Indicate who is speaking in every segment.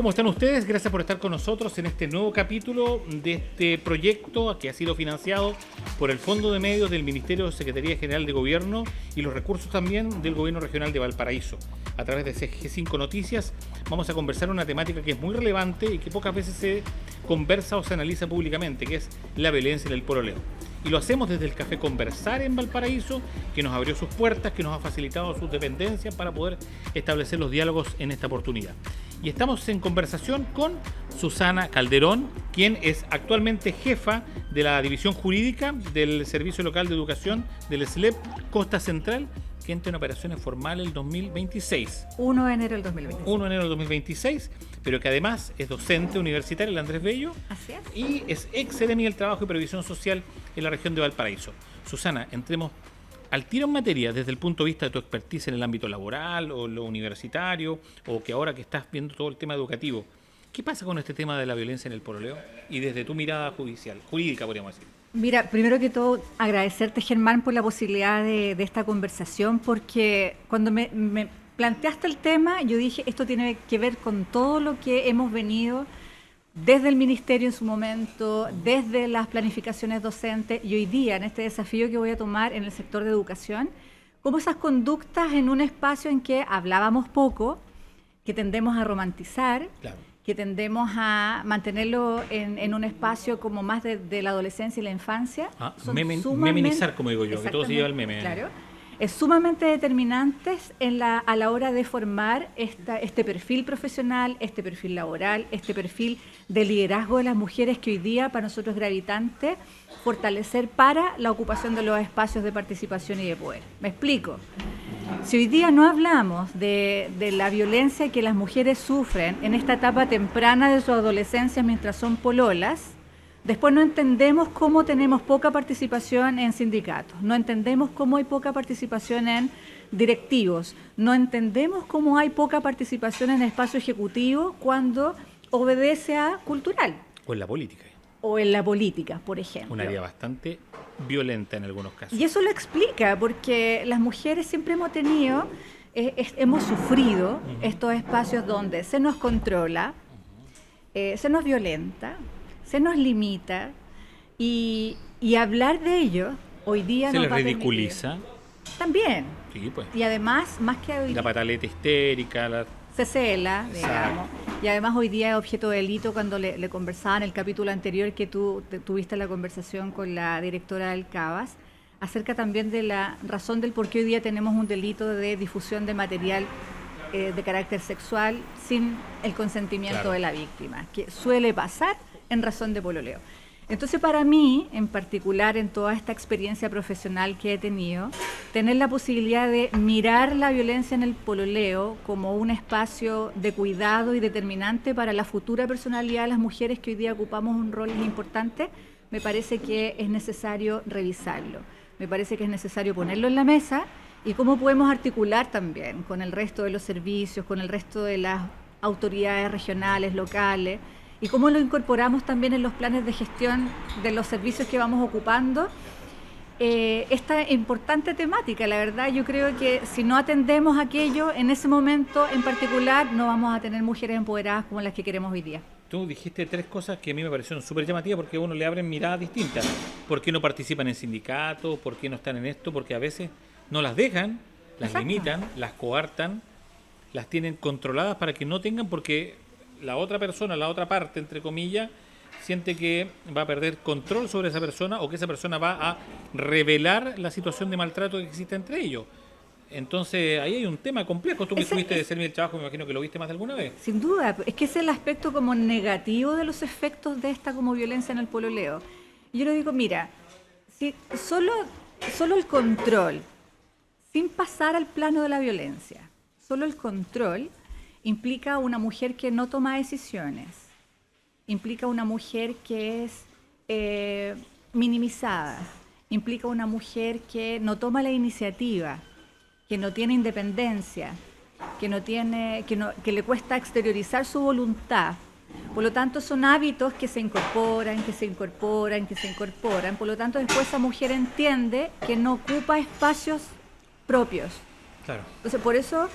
Speaker 1: ¿cómo están ustedes? Gracias por estar con nosotros en este nuevo capítulo de este proyecto que ha sido financiado por el Fondo de Medios del Ministerio de Secretaría General de Gobierno y los recursos también del Gobierno Regional de Valparaíso. A través de CG5 Noticias vamos a conversar una temática que es muy relevante y que pocas veces se conversa o se analiza públicamente, que es la violencia en el pololeo. Y lo hacemos desde el Café Conversar en Valparaíso, que nos abrió sus puertas, que nos ha facilitado sus dependencias para poder establecer los diálogos en esta oportunidad. Y estamos en conversación con Susana Calderón, quien es actualmente jefa de la División Jurídica del Servicio Local de Educación del SLEP Costa Central, que entra en operaciones formales el 2026.
Speaker 2: 1 de enero del 2026.
Speaker 1: 1 de enero del 2026, pero que además es docente universitaria, el Andrés Bello.
Speaker 2: Así es.
Speaker 1: Y es ex Seremi del Trabajo y Previsión Social en la región de Valparaíso. Susana, entremos al tiro en materia desde el punto de vista de tu expertise en el ámbito laboral o lo universitario, o que ahora que estás viendo todo el tema educativo. ¿Qué pasa con este tema de la violencia en el pololeo? Y desde tu mirada jurídica, podríamos decir.
Speaker 2: Mira, primero que todo, agradecerte, Germán, por la posibilidad de esta conversación, porque cuando me planteaste el tema, yo dije, esto tiene que ver con todo lo que hemos venido desde el Ministerio en su momento, desde las planificaciones docentes y hoy día en este desafío que voy a tomar en el sector de educación, como esas conductas en un espacio en que hablábamos poco, que tendemos a romantizar,
Speaker 1: Claro.
Speaker 2: que tendemos a mantenerlo en un espacio como más de la adolescencia y la infancia.
Speaker 1: Memenizar, como digo yo, que todo se lleva al meme.
Speaker 2: Claro. Es sumamente determinantes a la hora de formar este perfil profesional, este perfil laboral, este perfil de liderazgo de las mujeres que hoy día para nosotros es gravitante fortalecer para la ocupación de los espacios de participación y de poder. Me explico. Si hoy día no hablamos de la violencia que las mujeres sufren en esta etapa temprana de su adolescencia mientras son pololas, después no entendemos cómo tenemos poca participación en sindicatos, no entendemos cómo hay poca participación en directivos, no entendemos cómo hay poca participación en espacio ejecutivo cuando obedece a cultural.
Speaker 1: O en la política.
Speaker 2: O en la política, por ejemplo.
Speaker 1: Un área bastante violenta en algunos casos.
Speaker 2: Y eso lo explica, porque las mujeres siempre hemos tenido, hemos sufrido estos espacios donde se nos controla, se nos violenta, se nos limita y hablar de ello hoy día
Speaker 1: se
Speaker 2: nos
Speaker 1: les
Speaker 2: va a
Speaker 1: ridiculiza.
Speaker 2: También.
Speaker 1: Sí, pues.
Speaker 2: Y además, más que hoy
Speaker 1: La pataleta histérica,
Speaker 2: se cela,
Speaker 1: Exacto.
Speaker 2: digamos. Y además hoy día es objeto de delito cuando le conversaba en el capítulo anterior que tú tuviste la conversación con la directora del CABAS, acerca también de la razón del por qué hoy día tenemos un delito de difusión de material de carácter sexual sin el consentimiento
Speaker 1: Claro.
Speaker 2: de la víctima, que suele pasar en razón de pololeo. Entonces, para mí, en particular, en toda esta experiencia profesional que he tenido, tener la posibilidad de mirar la violencia en el pololeo como un espacio de cuidado y determinante para la futura personalidad de las mujeres que hoy día ocupamos un rol importante, me parece que es necesario revisarlo. Me parece que es necesario ponerlo en la mesa y cómo podemos articular también con el resto de los servicios, con el resto de las autoridades regionales, locales, y cómo lo incorporamos también en los planes de gestión de los servicios que vamos ocupando. Esta importante temática, la verdad, yo creo que si no atendemos aquello en ese momento en particular, no vamos a tener mujeres empoderadas como las que queremos hoy día.
Speaker 1: Tú dijiste tres cosas que a mí me parecieron súper llamativas porque a uno le abren miradas distintas. ¿Por qué no participan en sindicatos? ¿Por qué no están en esto? Porque a veces no las dejan, las
Speaker 2: Exacto.
Speaker 1: limitan, las coartan, las tienen controladas para que no tengan, porque la otra persona, la otra parte, entre comillas, siente que va a perder control sobre esa persona o que esa persona va a revelar la situación de maltrato que existe entre ellos. Entonces, ahí hay un tema complejo. Tú que estuviste de Seremi del Trabajo, me imagino que lo viste más de alguna vez.
Speaker 2: Sin duda, es que es el aspecto como negativo de los efectos de esta como violencia en el pololeo. Y yo le digo, mira, si solo el control, sin pasar al plano de la violencia, solo el control implica una mujer que no toma decisiones, implica una mujer que es minimizada, implica una mujer que no toma la iniciativa, que no tiene independencia, que le cuesta exteriorizar su voluntad. Por lo tanto, son hábitos que se incorporan. Por lo tanto, después esa mujer entiende que no ocupa espacios propios.
Speaker 1: Claro.
Speaker 2: Entonces, por eso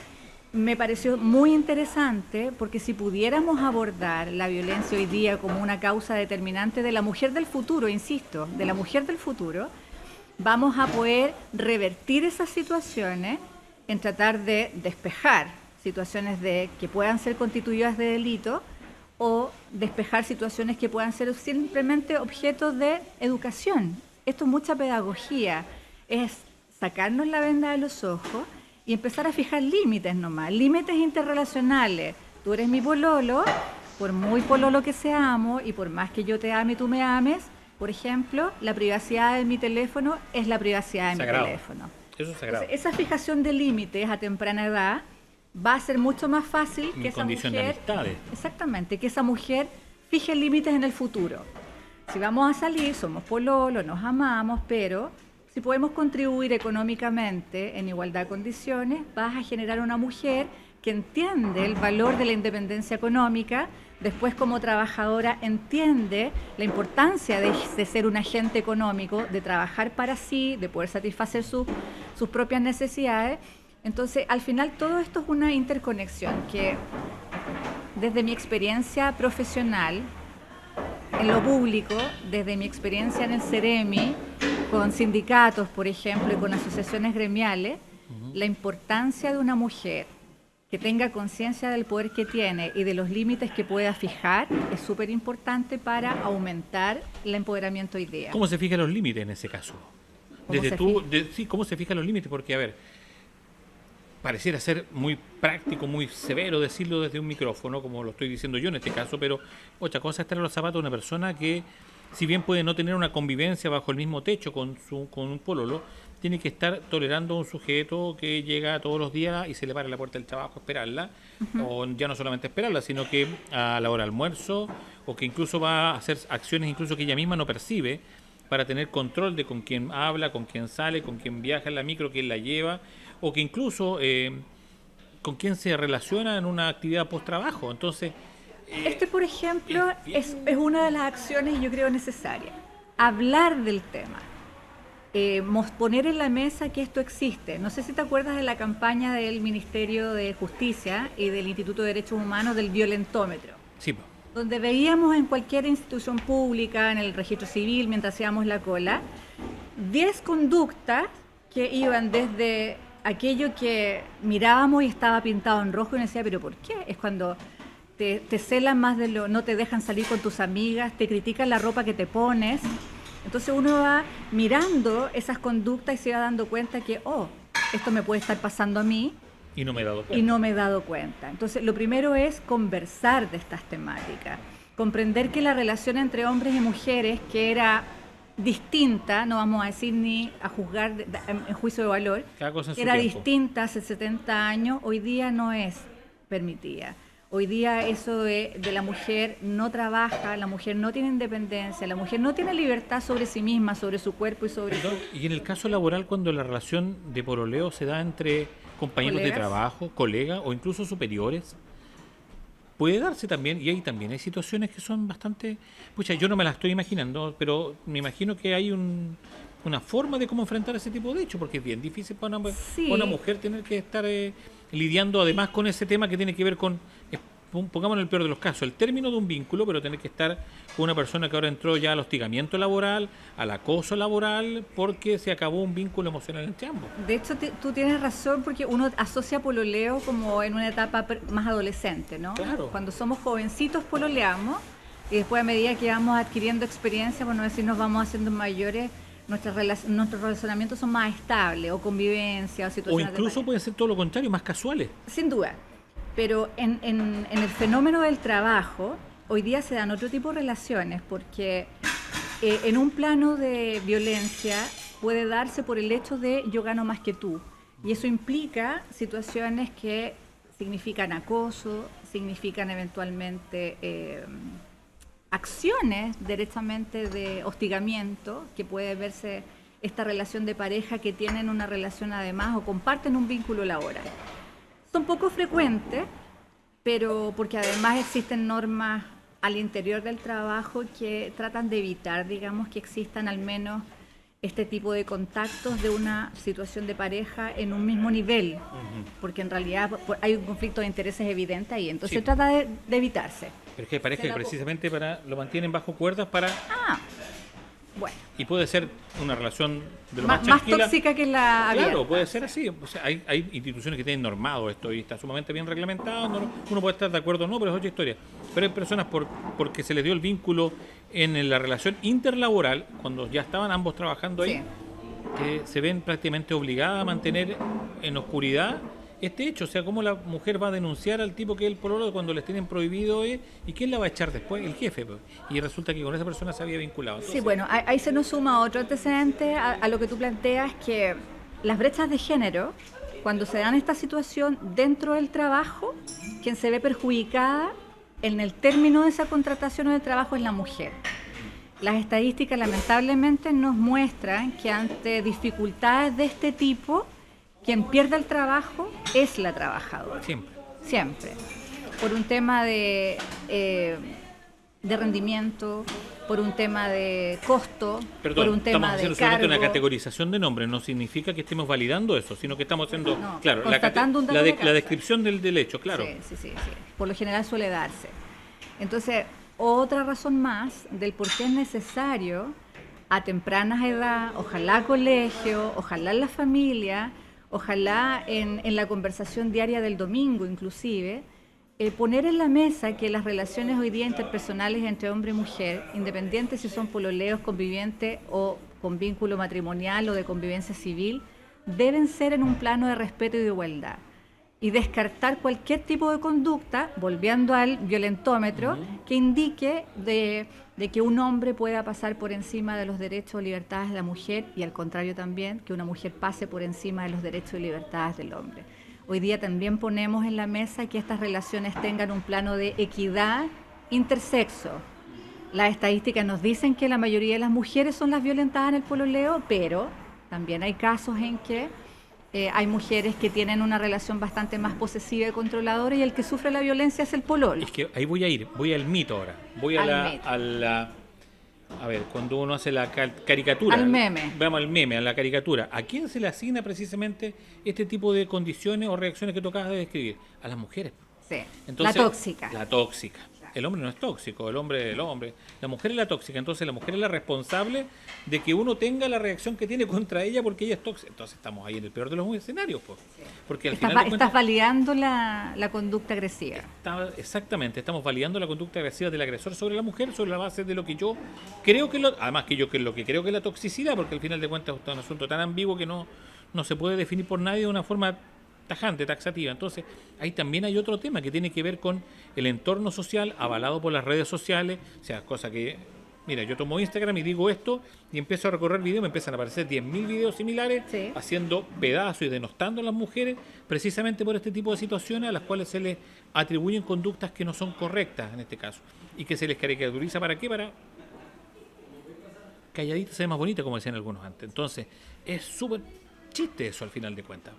Speaker 2: me pareció muy interesante porque si pudiéramos abordar la violencia hoy día como una causa determinante de la mujer del futuro, insisto, de la mujer del futuro, vamos a poder revertir esas situaciones en tratar de despejar situaciones que puedan ser constituidas de delito o despejar situaciones que puedan ser simplemente objetos de educación. Esto es mucha pedagogía, es sacarnos la venda de los ojos y empezar a fijar límites nomás, límites interrelacionales. Tú eres mi pololo, por muy pololo que seamos y por más que yo te ame y tú me ames, por ejemplo, la privacidad de mi teléfono es la privacidad de
Speaker 1: sagrado.
Speaker 2: Mi teléfono.
Speaker 1: Eso es sagrado.
Speaker 2: Entonces, esa fijación de límites a temprana edad va a ser mucho más fácil que esa
Speaker 1: condición de
Speaker 2: mujer,
Speaker 1: amistades.
Speaker 2: exactamente, que esa mujer fije límites en el futuro. Si vamos a salir, somos pololo, nos amamos, pero si podemos contribuir económicamente en igualdad de condiciones, vas a generar una mujer que entiende el valor de la independencia económica, después como trabajadora entiende la importancia de ser un agente económico, de trabajar para sí, de poder satisfacer sus propias necesidades. Entonces, al final todo esto es una interconexión que desde mi experiencia profesional, en lo público, desde mi experiencia en el Ceremi, con sindicatos, por ejemplo, y con asociaciones gremiales, la importancia de una mujer que tenga conciencia del poder que tiene y de los límites que pueda fijar es súper importante para aumentar el empoderamiento hoy día.
Speaker 1: ¿Cómo se fijan los límites en ese caso? Sí, ¿cómo se fijan los límites? Porque, a ver, pareciera ser muy práctico, muy severo decirlo desde un micrófono, como lo estoy diciendo yo en este caso, pero otra cosa es estar en los zapatos de una persona que, si bien puede no tener una convivencia bajo el mismo techo con un pololo, tiene que estar tolerando a un sujeto que llega todos los días y se le para la puerta del trabajo a esperarla, o ya no solamente esperarla, sino que a la hora de almuerzo, o que incluso va a hacer acciones incluso que ella misma no percibe, para tener control de con quién habla, con quién sale, con quién viaja en la micro, quién la lleva, o que incluso con quién se relaciona en una actividad post-trabajo. Entonces,
Speaker 2: por ejemplo, es una de las acciones, yo creo, necesarias. Hablar del tema. Poner en la mesa que esto existe. No sé si te acuerdas de la campaña del Ministerio de Justicia y del Instituto de Derechos Humanos del violentómetro.
Speaker 1: Sí.
Speaker 2: Donde veíamos en cualquier institución pública, en el registro civil, mientras hacíamos la cola, 10 conductas que iban desde aquello que mirábamos y estaba pintado en rojo y uno decía, ¿pero por qué? Es cuando te celan más de lo, no te dejan salir con tus amigas, te critican la ropa que te pones. Entonces uno va mirando esas conductas y se va dando cuenta que, esto me puede estar pasando a mí.
Speaker 1: Y no me he dado cuenta.
Speaker 2: Entonces, lo primero es conversar de estas temáticas, comprender que la relación entre hombres y mujeres, que era distinta, no vamos a decir ni a juzgar en juicio de valor, que era distinta hace 70 años, hoy día no es permitida. Hoy día eso de la mujer no trabaja, la mujer no tiene independencia, la mujer no tiene libertad sobre sí misma, sobre su cuerpo y sobre su...
Speaker 1: Y en el caso laboral, cuando la relación de pololeo se da entre compañeros de trabajo, colegas o incluso superiores, puede darse también, y ahí también hay situaciones que son bastante... Pucha, yo no me las estoy imaginando, pero me imagino que hay una forma de cómo enfrentar ese tipo de hechos, porque es bien difícil para una mujer tener que estar lidiando además con ese tema que tiene que ver con, pongamos en el peor de los casos, el término de un vínculo, pero tener que estar con una persona que ahora entró ya al hostigamiento laboral, al acoso laboral, porque se acabó un vínculo emocional entre ambos.
Speaker 2: De hecho, tú tienes razón, porque uno asocia pololeo como en una etapa más adolescente, ¿no?
Speaker 1: Claro.
Speaker 2: Cuando somos jovencitos pololeamos, y después a medida que vamos adquiriendo experiencia, por no decir nos vamos haciendo mayores, nuestros relacionamientos son más estables, o convivencia, o situaciones.
Speaker 1: O incluso pueden ser todo lo contrario, más casuales.
Speaker 2: Sin duda. Pero en el fenómeno del trabajo, hoy día se dan otro tipo de relaciones, porque en un plano de violencia puede darse por el hecho de yo gano más que tú. Y eso implica situaciones que significan acoso, significan eventualmente acciones directamente de hostigamiento, que puede verse esta relación de pareja que tienen una relación además o comparten un vínculo laboral. Son poco frecuentes, pero porque además existen normas al interior del trabajo que tratan de evitar, digamos, que existan al menos este tipo de contactos de una situación de pareja en un mismo nivel, porque en realidad hay un conflicto de intereses evidente ahí, entonces
Speaker 1: Sí.
Speaker 2: trata de evitarse.
Speaker 1: Pero es que hay parejas que precisamente lo mantienen bajo cuerdas para...
Speaker 2: Bueno,
Speaker 1: Y puede ser una relación de lo
Speaker 2: más
Speaker 1: más tranquila.
Speaker 2: tóxica que la abierta.
Speaker 1: Claro, puede ser así. O sea, hay instituciones que tienen normado esto y está sumamente bien reglamentado. Uno puede estar de acuerdo o no, pero es otra historia. Pero hay personas porque se les dio el vínculo en la relación interlaboral, cuando ya estaban ambos trabajando ahí,
Speaker 2: Sí.
Speaker 1: que se ven prácticamente obligadas a mantener en oscuridad este hecho. O sea, cómo la mujer va a denunciar al tipo que es el pololo cuando les tienen prohibido, y quién la va a echar después, el jefe, pues. Y resulta que con esa persona se había vinculado. Entonces,
Speaker 2: Sí, bueno, ahí se nos suma otro antecedente a lo que tú planteas, que las brechas de género, cuando se dan esta situación dentro del trabajo, quien se ve perjudicada en el término de esa contratación o de trabajo es la mujer. Las estadísticas lamentablemente nos muestran que ante dificultades de este tipo, quien pierde el trabajo es la trabajadora. Siempre. Por un tema de rendimiento, por un tema de costo,
Speaker 1: perdón,
Speaker 2: por un tema
Speaker 1: estamos haciendo
Speaker 2: de
Speaker 1: solamente
Speaker 2: cargo.
Speaker 1: una categorización de nombres, no significa que estemos validando eso, sino que estamos haciendo,
Speaker 2: No,
Speaker 1: claro,
Speaker 2: constatando un dato de
Speaker 1: la
Speaker 2: caso.
Speaker 1: descripción del hecho, claro.
Speaker 2: Sí. Por lo general suele darse. Entonces, otra razón más del por qué es necesario a tempranas edad, ojalá colegio, ojalá en la familia, ojalá en la conversación diaria del domingo inclusive, poner en la mesa que las relaciones hoy día interpersonales entre hombre y mujer, independientes si son pololeos, convivientes o con vínculo matrimonial o de convivencia civil, deben ser en un plano de respeto y de igualdad. Y descartar cualquier tipo de conducta, volviendo al violentómetro, que indique de que un hombre pueda pasar por encima de los derechos o libertades de la mujer, y al contrario también, que una mujer pase por encima de los derechos y libertades del hombre. Hoy día también ponemos en la mesa que estas relaciones tengan un plano de equidad intersexo. Las estadísticas nos dicen que la mayoría de las mujeres son las violentadas en el pololeo, pero también hay casos en que hay mujeres que tienen una relación bastante más posesiva y controladora, y el que sufre la violencia es el pololo.
Speaker 1: Es que ahí voy al mito ahora. Voy a ver, cuando uno hace la caricatura.
Speaker 2: Al meme.
Speaker 1: Vamos al meme, a la caricatura. ¿A quién se le asigna precisamente este tipo de condiciones o reacciones que tú acabas de describir? A las mujeres.
Speaker 2: Sí,
Speaker 1: Entonces,
Speaker 2: la tóxica.
Speaker 1: La tóxica. El hombre no es tóxico, el hombre es el hombre. La mujer es la tóxica, entonces la mujer es la responsable de que uno tenga la reacción que tiene contra ella porque ella es tóxica. Entonces estamos ahí en el peor de los escenarios, pues. Porque al final de cuentas,
Speaker 2: Estás validando la conducta agresiva.
Speaker 1: exactamente, estamos validando la conducta agresiva del agresor sobre la mujer sobre la base de lo que yo creo que además que yo que lo que creo que es la toxicidad, porque al final de cuentas es un asunto tan ambiguo que no se puede definir por nadie de una forma tajante, taxativa. Entonces, ahí también hay otro tema que tiene que ver con el entorno social avalado por las redes sociales, o sea, cosa que, mira, yo tomo Instagram y digo esto y empiezo a recorrer videos, me empiezan a aparecer 10.000 videos similares,
Speaker 2: Sí.
Speaker 1: haciendo pedazos y denostando a las mujeres precisamente por este tipo de situaciones a las cuales se les atribuyen conductas que no son correctas en este caso y que se les caricaturiza. ¿Para qué? Para calladita se ve más bonita, como decían algunos antes. Entonces, es súper chiste eso al final de cuentas.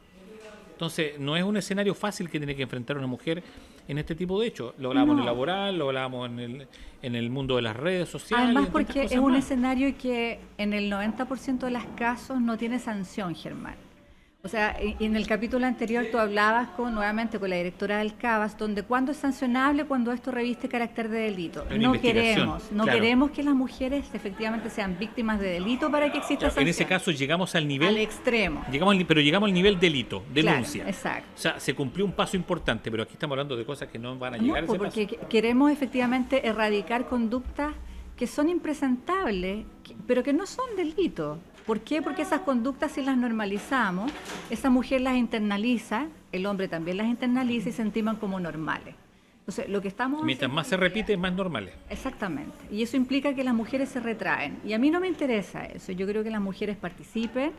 Speaker 1: Entonces, no es un escenario fácil que tiene que enfrentar una mujer en este tipo de hechos. Lo hablábamos en el laboral, lo hablábamos en el mundo de las redes sociales.
Speaker 2: Además, porque es un
Speaker 1: más.
Speaker 2: escenario que en el 90% de los casos no tiene sanción, Germán. O sea, en el capítulo anterior tú hablabas nuevamente con la directora del CABAS, donde cuándo es sancionable, cuando esto reviste carácter de delito. No queremos que las mujeres efectivamente sean víctimas de delito para que exista sanción.
Speaker 1: En ese caso llegamos al nivel...
Speaker 2: Al extremo.
Speaker 1: Pero llegamos al nivel delito, denuncia.
Speaker 2: Claro, exacto.
Speaker 1: O sea, se cumplió un paso importante, pero aquí estamos hablando de cosas que no van a llegar a ese
Speaker 2: porque
Speaker 1: paso.
Speaker 2: queremos efectivamente erradicar conductas que son impresentables, pero que no son delitos. ¿Por qué? Porque esas conductas, si las normalizamos, esa mujer las internaliza, el hombre también las internaliza y se estiman como normales. Entonces, lo que estamos
Speaker 1: Mientras más se repite, más normales.
Speaker 2: Exactamente. Y eso implica que las mujeres se retraen. Y a mí no me interesa eso. Yo creo que las mujeres participen.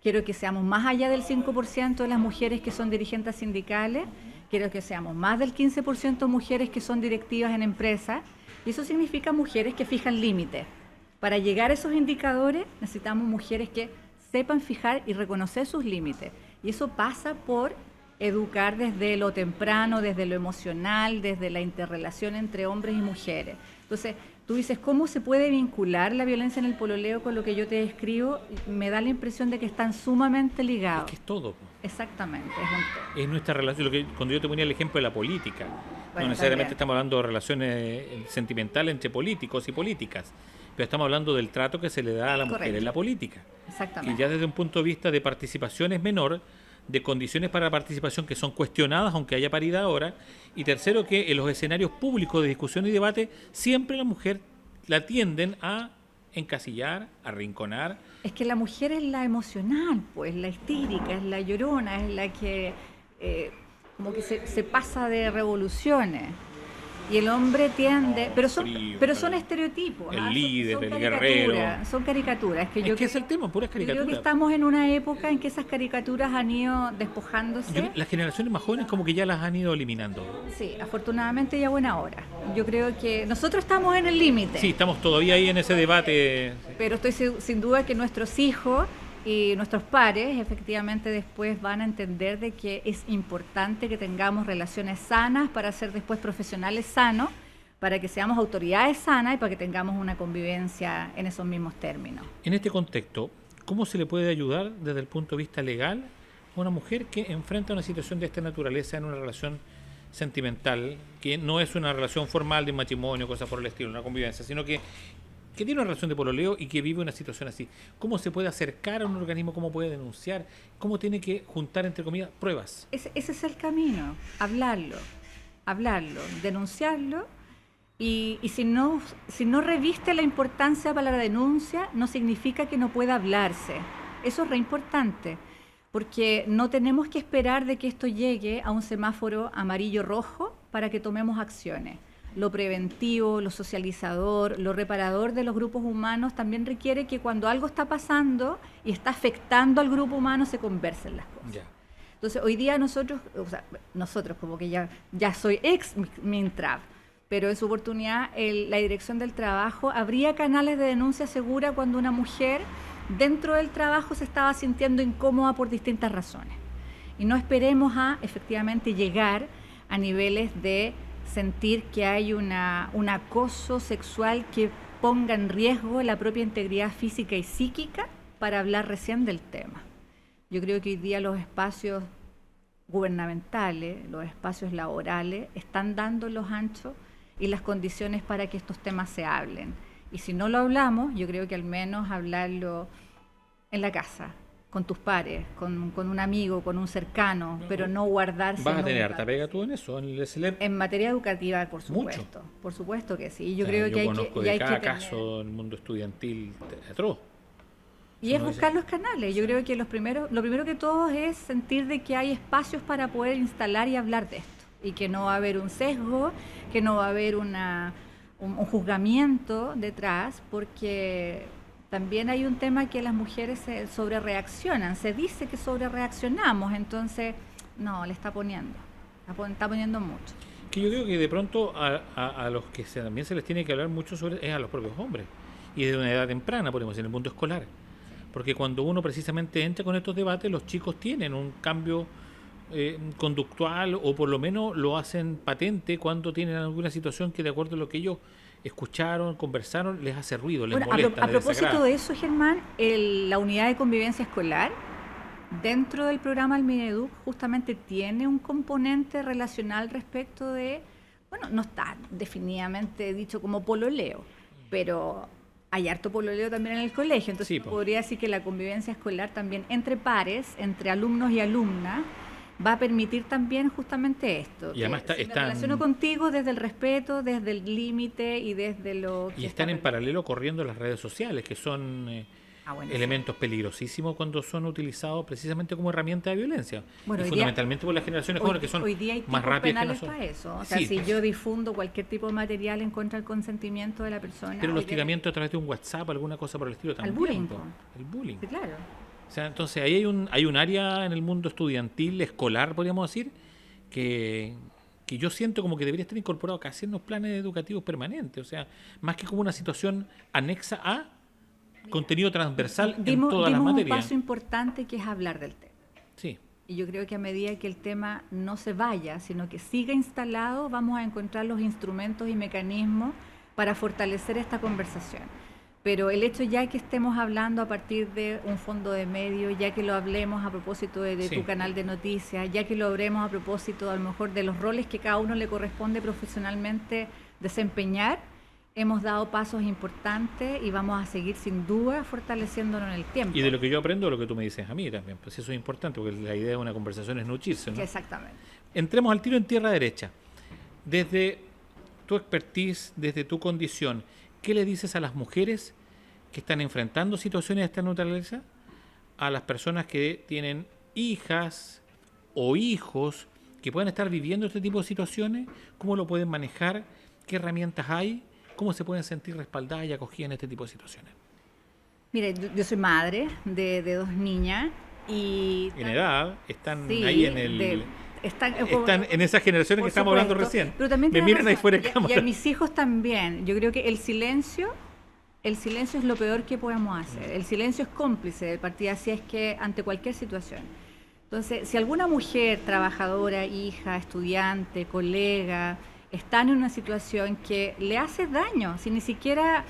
Speaker 2: Quiero que seamos más allá del 5% de las mujeres que son dirigentes sindicales. Quiero que seamos más del 15% mujeres que son directivas en empresas. Y eso significa mujeres que fijan límites. Para llegar a esos indicadores necesitamos mujeres que sepan fijar y reconocer sus límites. Y eso pasa por educar desde lo temprano, desde lo emocional, desde la interrelación entre hombres y mujeres. Entonces, Tú dices, ¿cómo se puede vincular la violencia en el pololeo con lo que yo te describo? Me da la impresión de que están sumamente
Speaker 1: Es
Speaker 2: ligados.
Speaker 1: que es todo.
Speaker 2: Exactamente, es un todo.
Speaker 1: Es nuestra relación, cuando yo te ponía el ejemplo de la política,
Speaker 2: Bueno,
Speaker 1: no necesariamente
Speaker 2: también.
Speaker 1: estamos hablando de relaciones sentimentales entre políticos y políticas, pero estamos hablando del trato que se le da a la mujer
Speaker 2: Correcto.
Speaker 1: en la política, que
Speaker 2: Exactamente.
Speaker 1: ya desde un punto de vista de participación es menor, de condiciones para la participación que son cuestionadas, aunque haya paridad ahora, y tercero, que en los escenarios públicos de discusión y debate siempre la mujer la tienden a encasillar, a arrinconar.
Speaker 2: Es que la mujer es la emocional, pues, la histérica, es la llorona, es la que como que se pasa de revoluciones. Y el hombre tiende, pero son estereotipos,
Speaker 1: el
Speaker 2: ¿ah?
Speaker 1: líder,
Speaker 2: Son
Speaker 1: el
Speaker 2: caricaturas,
Speaker 1: guerrero.
Speaker 2: son caricaturas.
Speaker 1: Es que es el tema, puras
Speaker 2: Yo creo que
Speaker 1: caricaturas.
Speaker 2: estamos en una época en que esas caricaturas han ido despojándose.
Speaker 1: Las generaciones más jóvenes como que ya las han ido eliminando.
Speaker 2: Sí, afortunadamente ya buena hora. Yo creo que nosotros estamos en el límite.
Speaker 1: Sí, estamos todavía ahí en ese debate.
Speaker 2: Pero estoy sin duda que nuestros hijos y nuestros pares efectivamente después van a entender de que es importante que tengamos relaciones sanas para ser después profesionales sanos, para que seamos autoridades sanas y para que tengamos una convivencia en esos mismos términos.
Speaker 1: En este contexto, ¿cómo se le puede ayudar desde el punto de vista legal a una mujer que enfrenta una situación de esta naturaleza en una relación sentimental, que no es una relación formal de matrimonio, cosas por el estilo, una convivencia, sino que tiene una relación de pololeo y que vive una situación así? ¿Cómo se puede acercar a un organismo? ¿Cómo puede denunciar? ¿Cómo tiene que juntar, entre comillas, pruebas?
Speaker 2: Ese es el camino, hablarlo, denunciarlo, y si no reviste la importancia para la denuncia, no significa que no pueda hablarse. Eso es re importante, porque no tenemos que esperar de que esto llegue a un semáforo amarillo-rojo para que tomemos acciones. Lo preventivo, lo socializador, lo reparador de los grupos humanos también requiere que cuando algo está pasando y está afectando al grupo humano se conversen las cosas.
Speaker 1: Ya.
Speaker 2: Entonces, hoy día nosotros como que ya soy ex Mintrav, pero en su oportunidad la Dirección del Trabajo abría canales de denuncia segura cuando una mujer dentro del trabajo se estaba sintiendo incómoda por distintas razones. Y no esperemos a efectivamente llegar a niveles de sentir que hay un acoso sexual que ponga en riesgo la propia integridad física y psíquica para hablar recién del tema. Yo creo que hoy día los espacios gubernamentales, los espacios laborales, están dando los anchos y las condiciones para que estos temas se hablen. Y si no lo hablamos, yo creo que al menos hablarlo en la casa, con tus pares, con un amigo, con un cercano, pero no guardarse.
Speaker 1: ¿Vas a tener
Speaker 2: nunca.
Speaker 1: harta pega tú en eso, en el SLEP?
Speaker 2: En materia educativa, por
Speaker 1: Mucho.
Speaker 2: supuesto. Por supuesto que sí. Yo
Speaker 1: O sea,
Speaker 2: creo que hay
Speaker 1: conozco
Speaker 2: que, y
Speaker 1: de
Speaker 2: hay
Speaker 1: cada
Speaker 2: que tener-
Speaker 1: caso en el mundo estudiantil atroz.
Speaker 2: Y es
Speaker 1: No,
Speaker 2: buscar los canales. Yo creo que lo primero que todo es sentir de que hay espacios para poder instalar y hablar de esto. Y que no va a haber un sesgo, que no va a haber un juzgamiento detrás, porque también hay un tema que las mujeres se sobrereaccionan. Se dice que sobrereaccionamos, entonces no, le está poniendo. Está poniendo mucho.
Speaker 1: Que yo creo que de pronto a los que también se les tiene que hablar mucho sobre es a los propios hombres. Y desde una edad temprana, podemos decir, en el mundo escolar. Porque cuando uno precisamente entra con estos debates, los chicos tienen un cambio conductual, o por lo menos lo hacen patente cuando tienen alguna situación que, de acuerdo a lo que ellos escucharon, conversaron, les hace ruido, les
Speaker 2: Bueno,
Speaker 1: molesta,
Speaker 2: a
Speaker 1: les
Speaker 2: propósito
Speaker 1: desagrada.
Speaker 2: de eso, Germán, la unidad de convivencia escolar, dentro del programa del Mineduc, justamente tiene un componente relacional respecto de, bueno, no está definitivamente dicho como pololeo, pero hay harto pololeo también en el colegio, entonces
Speaker 1: Sí, po.
Speaker 2: podría decir que la convivencia escolar también entre pares, entre alumnos y alumnas, va a permitir también justamente esto.
Speaker 1: Y además
Speaker 2: que si me
Speaker 1: están-
Speaker 2: relaciono contigo desde el respeto, desde el límite y desde lo que
Speaker 1: Y
Speaker 2: está
Speaker 1: están en
Speaker 2: permitido.
Speaker 1: paralelo corriendo las redes sociales, que son
Speaker 2: Bueno,
Speaker 1: elementos peligrosísimos cuando son utilizados precisamente como herramienta de violencia.
Speaker 2: Bueno,
Speaker 1: y
Speaker 2: hoy
Speaker 1: fundamentalmente por las generaciones jóvenes que son
Speaker 2: hoy día hay
Speaker 1: más
Speaker 2: tipos
Speaker 1: rápidas que
Speaker 2: penales
Speaker 1: nosotros.
Speaker 2: para eso. O sea,
Speaker 1: Sí,
Speaker 2: si yo difundo cualquier tipo de material en contra del consentimiento de la persona.
Speaker 1: pero el
Speaker 2: hoy día-
Speaker 1: hostigamiento a través de un WhatsApp, alguna cosa por el estilo también.
Speaker 2: bullying,
Speaker 1: po.
Speaker 2: po.
Speaker 1: El bullying.
Speaker 2: Sí, claro.
Speaker 1: O sea, entonces ahí hay un área en el mundo estudiantil, escolar, podríamos decir, que yo siento como que debería estar incorporado casi en los planes educativos permanentes. O sea, más que como una situación anexa a contenido transversal en
Speaker 2: Dimos
Speaker 1: todas las
Speaker 2: un
Speaker 1: materias.
Speaker 2: paso importante que es hablar del tema.
Speaker 1: Sí.
Speaker 2: Y yo creo que a medida que el tema no se vaya, sino que siga instalado, vamos a encontrar los instrumentos y mecanismos para fortalecer esta conversación. Pero el hecho ya que estemos hablando a partir de un fondo de medios, ya que lo hablemos a propósito de tu canal de noticias, ya que lo hablemos a propósito a lo mejor de los roles que cada uno le corresponde profesionalmente desempeñar, hemos dado pasos importantes y vamos a seguir sin duda fortaleciéndonos en el tiempo.
Speaker 1: Y de lo que yo aprendo, lo que tú me dices a mí también, pues eso es importante, porque la idea de una conversación es nutrirse, ¿no?
Speaker 2: Exactamente.
Speaker 1: Entremos al tiro en tierra derecha. Desde tu expertise, desde tu condición, ¿qué le dices a las mujeres que están enfrentando situaciones de esta naturaleza? A las personas que tienen hijas o hijos que pueden estar viviendo este tipo de situaciones, ¿cómo lo pueden manejar? ¿Qué herramientas hay? ¿Cómo se pueden sentir respaldadas y acogidas en este tipo de situaciones?
Speaker 2: Mire, yo soy madre de 2 niñas y...
Speaker 1: En edad, están ahí en el... Están en esas generaciones que estamos hablando recién.
Speaker 2: Pero también
Speaker 1: me miran ahí fuera de cámara.
Speaker 2: Y a mis hijos también. Yo creo que el silencio es lo peor que podemos hacer. El silencio es cómplice de partida, así es que ante cualquier situación. Entonces, si alguna mujer, trabajadora, hija, estudiante, colega, están en una situación que le hace daño, si ni siquiera...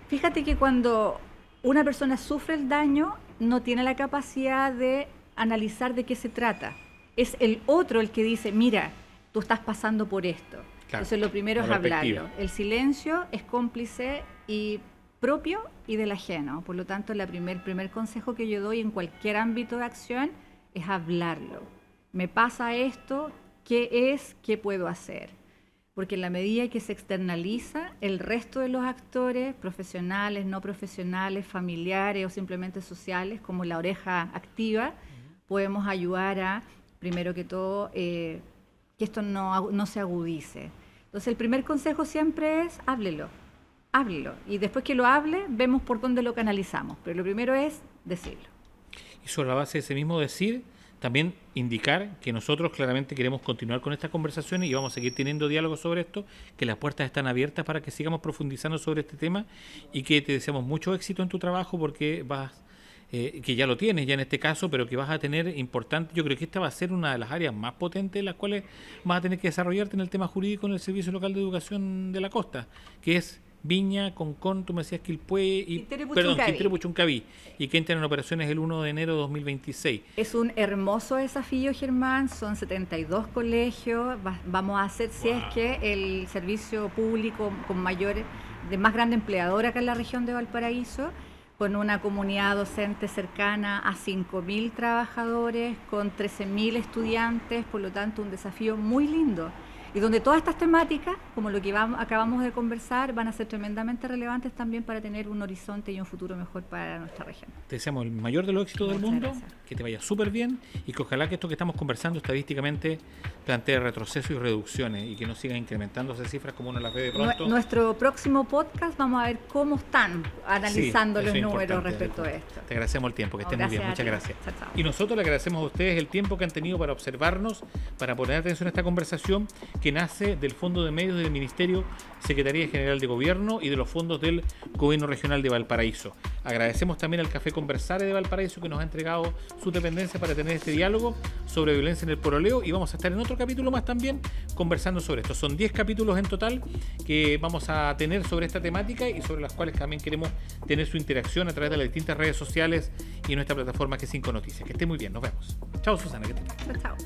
Speaker 2: Fíjate que cuando una persona sufre el daño, no tiene la capacidad de analizar de qué se trata. Es el otro el que dice, mira, tú estás pasando por esto. Claro. Entonces lo primero es hablarlo. El silencio es cómplice y propio y del ajeno. Por lo tanto, el primer consejo que yo doy en cualquier ámbito de acción es hablarlo. Me pasa esto, ¿qué es? ¿Qué puedo hacer? Porque en la medida que se externaliza, el resto de los actores, profesionales, no profesionales, familiares o simplemente sociales, como la oreja activa, podemos ayudar a, primero que todo, que esto no se agudice. Entonces, el primer consejo siempre es háblelo. Y después que lo hable, vemos por dónde lo canalizamos. Pero lo primero es decirlo.
Speaker 1: Y sobre la base de ese mismo decir, también indicar que nosotros claramente queremos continuar con estas conversaciones y vamos a seguir teniendo diálogos sobre esto, que las puertas están abiertas para que sigamos profundizando sobre este tema y que te deseamos mucho éxito en tu trabajo porque que ya lo tienes ya en este caso, pero que vas a tener importante, yo creo que esta va a ser una de las áreas más potentes en las cuales vas a tener que desarrollarte en el tema jurídico en el Servicio Local de Educación de la Costa, que es Viña, Concón, tú me decías Quilpué y Quintero Puchuncaví, y que entran en operaciones el 1 de enero de 2026.
Speaker 2: Es un hermoso desafío, Germán, son 72 colegios, vamos a hacer, si es que el servicio público de más grande empleador acá en la región de Valparaíso, con una comunidad docente cercana a 5.000 trabajadores, con 13.000 estudiantes, por lo tanto un desafío muy lindo. Y donde todas estas temáticas, como lo que acabamos de conversar, van a ser tremendamente relevantes también para tener un horizonte y un futuro mejor para nuestra región.
Speaker 1: Te deseamos el mayor de los éxitos del mundo,
Speaker 2: gracias.
Speaker 1: Que te vaya súper bien y que ojalá que esto que estamos conversando estadísticamente plantee retroceso y reducciones y que no sigan incrementándose cifras como uno las ve de pronto.
Speaker 2: Nuestro próximo podcast vamos a ver cómo están analizando los números respecto a esto.
Speaker 1: Te agradecemos el tiempo, que estén muy bien, muchas gracias.
Speaker 2: Chao, chao.
Speaker 1: Y nosotros le agradecemos a ustedes el tiempo que han tenido para observarnos, para poner atención a esta conversación que nace del Fondo de Medios del Ministerio Secretaría General de Gobierno y de los fondos del Gobierno Regional de Valparaíso. Agradecemos también al Café Conversare de Valparaíso que nos ha entregado su dependencia para tener este diálogo sobre violencia en el pololeo y vamos a estar en otro capítulo más también conversando sobre esto. Son 10 capítulos en total que vamos a tener sobre esta temática y sobre las cuales también queremos tener su interacción a través de las distintas redes sociales y nuestra plataforma que es 5 Noticias. Que esté muy bien, nos vemos. Chao Susana, que esté bien.
Speaker 2: Chao.